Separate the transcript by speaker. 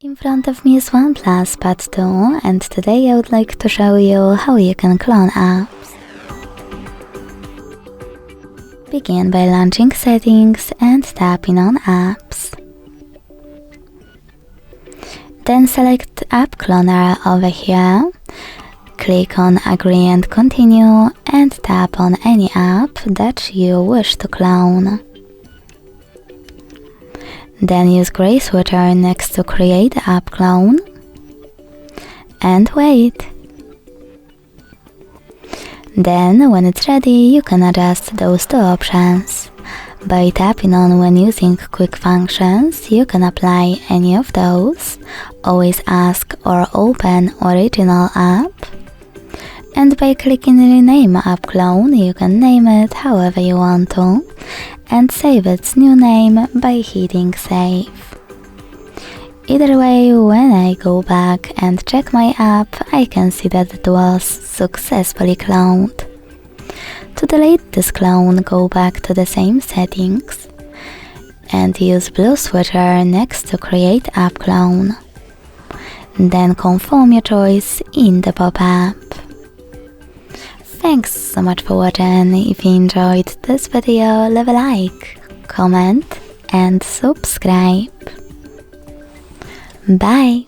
Speaker 1: In front of me is OnePlus Pad 2, and today I would like to show you how you can clone apps. Begin by launching Settings and tapping on Apps. Then select App Cloner over here. Click on Agree and Continue and tap on any app that you wish to clone. Then use gray switcher next to Create App Clone and wait. Then when it's ready, you can adjust those two options. By tapping on when using quick functions, you can apply any of those, always ask or open original app. And by clicking Rename App Clone, you can name it however you want to, and save its new name by hitting Save. Either way, when I go back and check my app, I can see that it was successfully cloned. To delete this clone, go back to the same settings and use blue switcher next to Create App Clone. Then confirm your choice in the pop-up. Thanks so much for watching. If you enjoyed this video, leave a like, comment and subscribe. Bye!